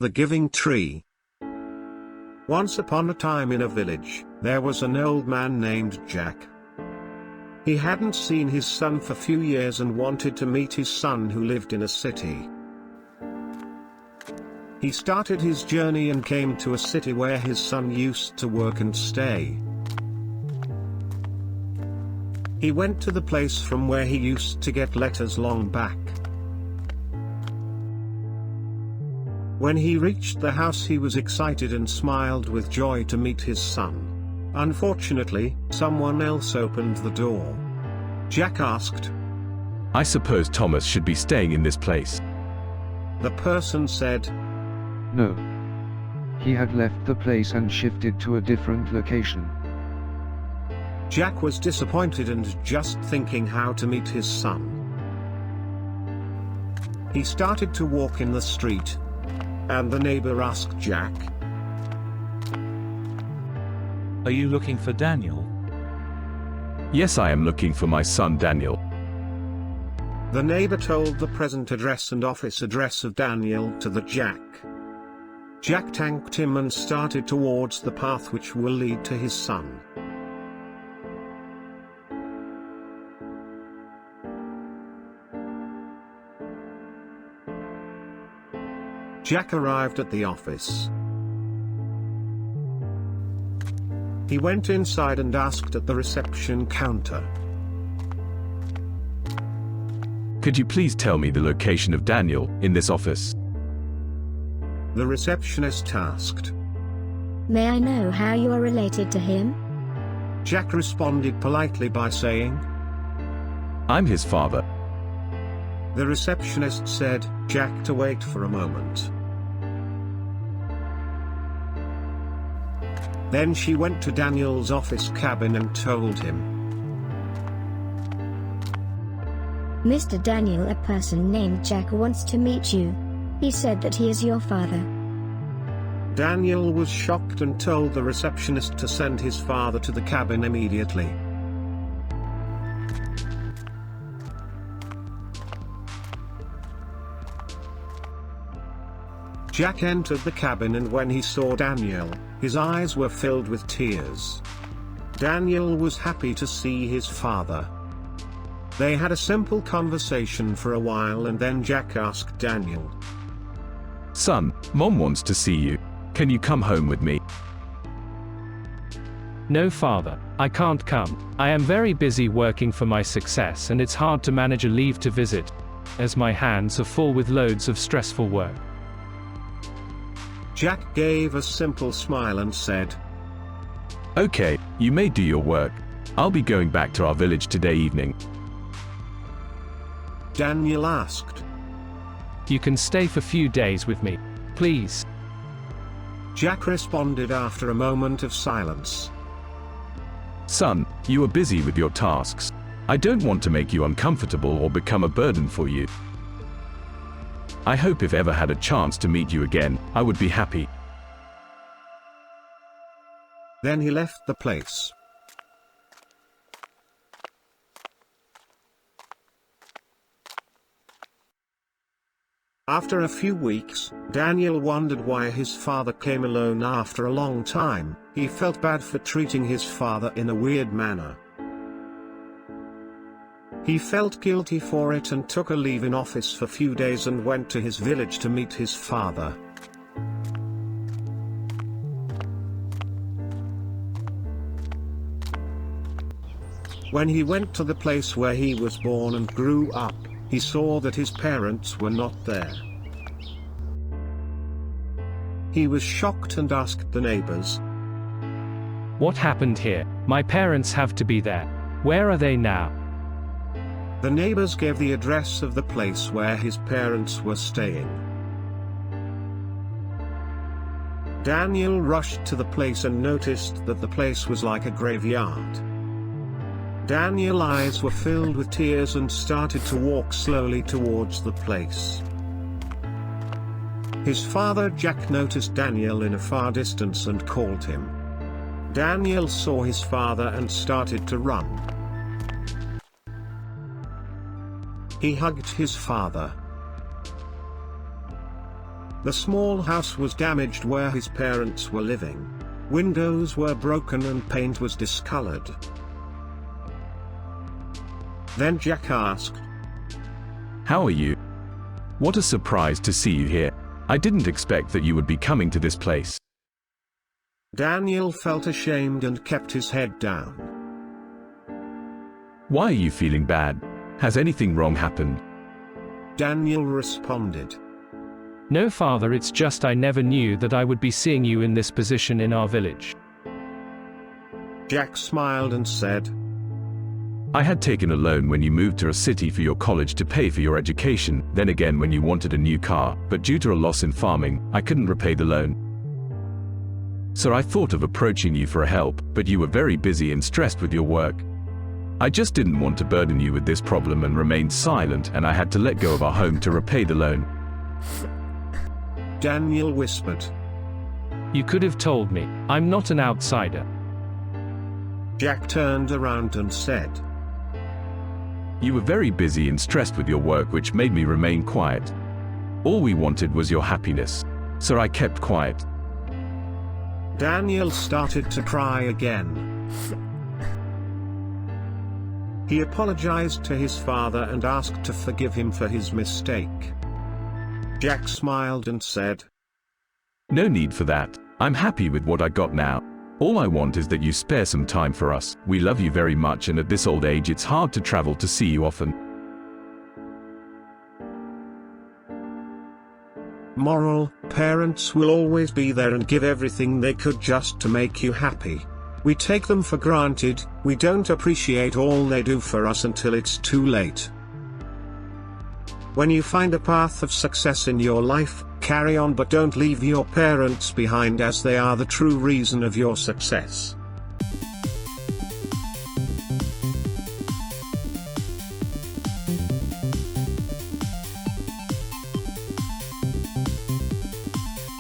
The Giving Tree. Once upon a time in a village, there was an old man named Jack. He hadn't seen his son for few years and wanted to meet his son who lived in a city. He started his journey and came to a city where his son used to work and stay. He went to the place from where he used to get letters long back. When he reached the house, he was excited and smiled with joy to meet his son. Unfortunately, someone else opened the door. Jack asked, "I suppose Thomas should be staying in this place." The person said, "No. He had left the place and shifted to a different location." Jack was disappointed and just thinking how to meet his son. He started to walk in the street, and the neighbor asked Jack, "Are you looking for Daniel?" "Yes, I am looking for my son Daniel." The neighbor told the present address and office address of Daniel to the Jack. Jack thanked him and started towards the path which will lead to his son. Jack arrived at the office. He went inside and asked at the reception counter, "Could you please tell me the location of Daniel in this office?" The receptionist asked. "May I know how you are related to him?" Jack responded politely by saying, "I'm his father." The receptionist said, Jack to wait for a moment. Then she went to Daniel's office cabin and told him, "Mr. Daniel, a person named Jack wants to meet you. He said that he is your father." Daniel was shocked and told the receptionist to send his father to the cabin immediately. Jack entered the cabin, and when he saw Daniel, his eyes were filled with tears. Daniel was happy to see his father. They had a simple conversation for a while, and then Jack asked Daniel, "Son, Mom wants to see you. Can you come home with me?" "No, father, I can't come. I am very busy working for my success, and it's hard to manage a leave to visit, as my hands are full with loads of stressful work." Jack gave a simple smile and said, "Okay, you may do your work. I'll be going back to our village today evening." Daniel asked, "You can stay for few days with me, please." Jack responded after a moment of silence, "Son, you are busy with your tasks. I don't want to make you uncomfortable or become a burden for you. I hope if ever had a chance to meet you again, I would be happy." Then he left the place. After a few weeks, Daniel wondered why his father came alone after a long time. He felt bad for treating his father in a weird manner. He felt guilty for it and took a leave in office for few days and went to his village to meet his father. When he went to the place where he was born and grew up, he saw that his parents were not there. He was shocked and asked the neighbors, "What happened here? My parents have to be there. Where are they now?" The neighbors gave the address of the place where his parents were staying. Daniel rushed to the place and noticed that the place was like a graveyard. Daniel's eyes were filled with tears and started to walk slowly towards the place. His father Jack noticed Daniel in a far distance and called him. Daniel saw his father and started to run. He hugged his father. The small house was damaged where his parents were living. Windows were broken and paint was discolored. Then Jack asked, "How are you? What a surprise to see you here. I didn't expect that you would be coming to this place." Daniel felt ashamed and kept his head down. "Why are you feeling bad? Has anything wrong happened?" Daniel responded, No, father, it's just I never knew that I would be seeing you in this position in our village. Jack smiled and said, "I had taken a loan when you moved to a city for your college to pay for your education, then again when you wanted a new car, but due to a loss in farming, I couldn't repay the loan. So I thought of approaching you for help, but you were very busy and stressed with your work. I just didn't want to burden you with this problem and remained silent, and I had to let go of our home to repay the loan." Daniel whispered. You could have told me. I'm not an outsider. Jack turned around and said, "You were very busy and stressed with your work, which made me remain quiet. All we wanted was your happiness. So I kept quiet." Daniel started to cry again. He apologized to his father and asked to forgive him for his mistake. Jack smiled and said, "No need for that. I'm happy with what I got now. All I want is that you spare some time for us. We love you very much, and at this old age it's hard to travel to see you often." Moral: parents will always be there and give everything they could just to make you happy. We take them for granted, we don't appreciate all they do for us until it's too late. When you find a path of success in your life, carry on, but don't leave your parents behind, as they are the true reason of your success.